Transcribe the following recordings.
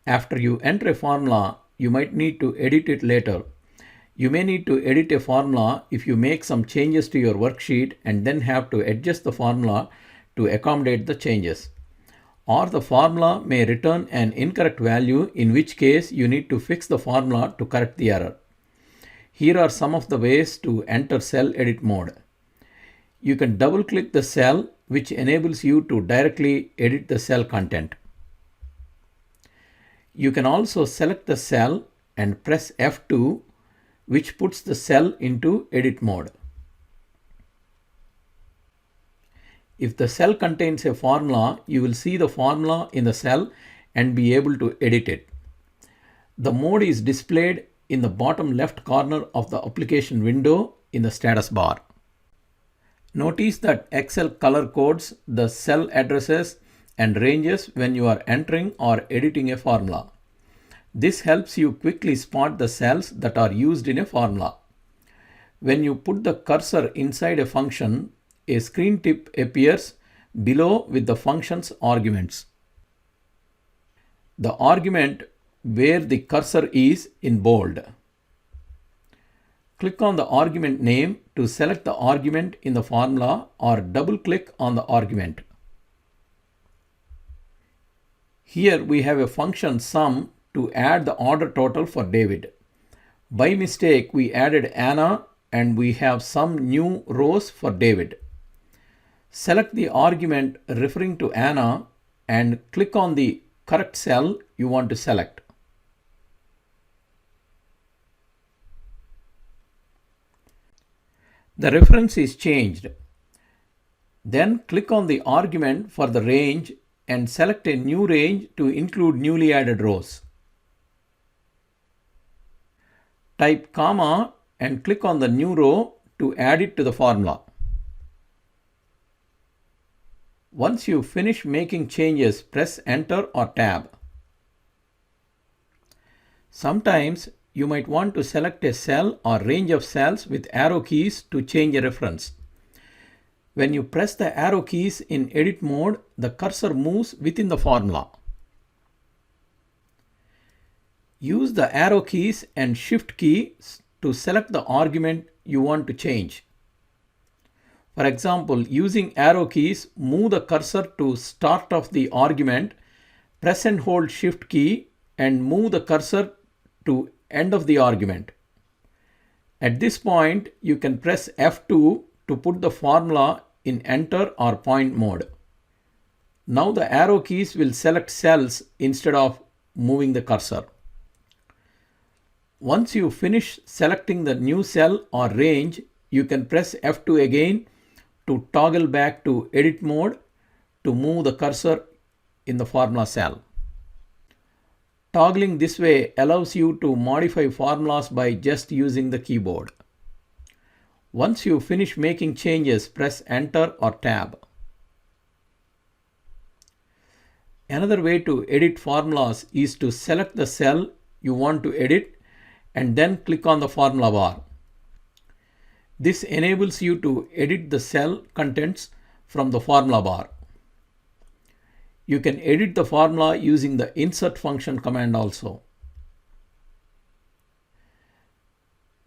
After you enter a formula, you might need to edit it later. You may need to edit a formula if you make some changes to your worksheet and then have to adjust the formula to accommodate the changes. Or the formula may return an incorrect value, in which case you need to fix the formula to correct the error. Here are some of the ways to enter cell edit mode. You can double click the cell, which enables you to directly edit the cell content. You can also select the cell and press F2, which puts the cell into edit mode. If the cell contains a formula, you will see the formula in the cell and be able to edit it. The mode is displayed in the bottom left corner of the application window in the status bar. Notice that Excel color codes the cell addresses and ranges when you are entering or editing a formula. This helps you quickly spot the cells that are used in a formula. When you put the cursor inside a function, a screen tip appears below with the function's arguments. The argument where the cursor is in bold. Click on the argument name to select the argument in the formula, or double click on the argument. Here we have a function sum to add the order total for David. By mistake, we added Anna and we have some new rows for David. Select the argument referring to Anna and click on the correct cell you want to select. The reference is changed. Then click on the argument for the range and select a new range to include newly added rows. Type comma and click on the new row to add it to the formula. Once you finish making changes, press Enter or Tab. Sometimes you might want to select a cell or range of cells with arrow keys to change a reference. When you press the arrow keys in edit mode, the cursor moves within the formula. Use the arrow keys and shift key to select the argument you want to change. For example, using arrow keys, move the cursor to start of the argument, press and hold shift key and move the cursor to end of the argument. At this point, you can press F2 to put the formula in enter or point mode. Now the arrow keys will select cells instead of moving the cursor. Once you finish selecting the new cell or range, you can press F2 again to toggle back to edit mode to move the cursor in the formula cell. Toggling this way allows you to modify formulas by just using the keyboard. Once you finish making changes, press Enter or Tab. Another way to edit formulas is to select the cell you want to edit and then click on the formula bar. This enables you to edit the cell contents from the formula bar. You can edit the formula using the insert function command also.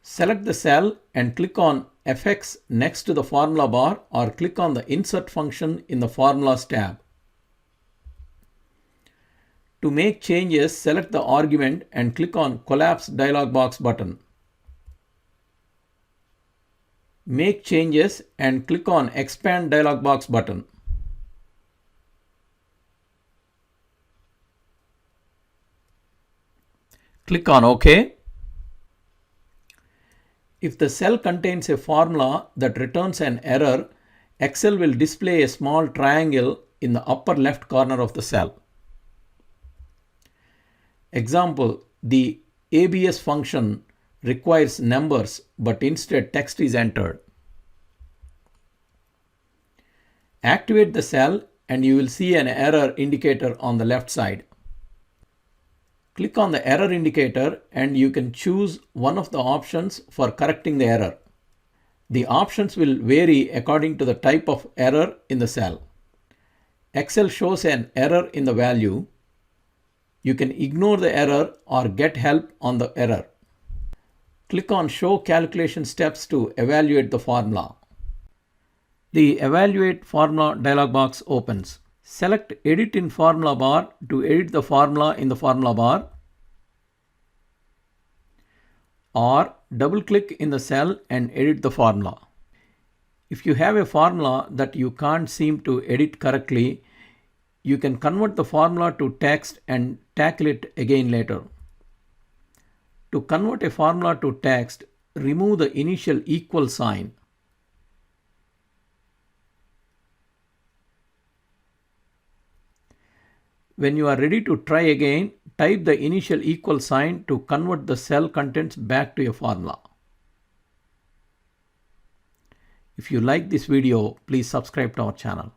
Select the cell and click on FX next to the formula bar, or click on the insert function in the formulas tab. To make changes, select the argument and click on collapse dialog box button. Make changes and click on expand dialog box button. Click on OK. If the cell contains a formula that returns an error, Excel will display a small triangle in the upper left corner of the cell. Example, the ABS function requires numbers, but instead text is entered. Activate the cell and you will see an error indicator on the left side. Click on the error indicator and you can choose one of the options for correcting the error. The options will vary according to the type of error in the cell. Excel shows an error in the value. You can ignore the error or get help on the error. Click on Show Calculation Steps to evaluate the formula. The Evaluate Formula dialog box opens. Select Edit in Formula Bar to edit the formula in the formula bar, or double-click in the cell and edit the formula. If you have a formula that you can't seem to edit correctly, you can convert the formula to text and tackle it again later. To convert a formula to text, remove the initial equal sign. When you are ready to try again, type the initial equal sign to convert the cell contents back to a formula. If you like this video, please subscribe to our channel.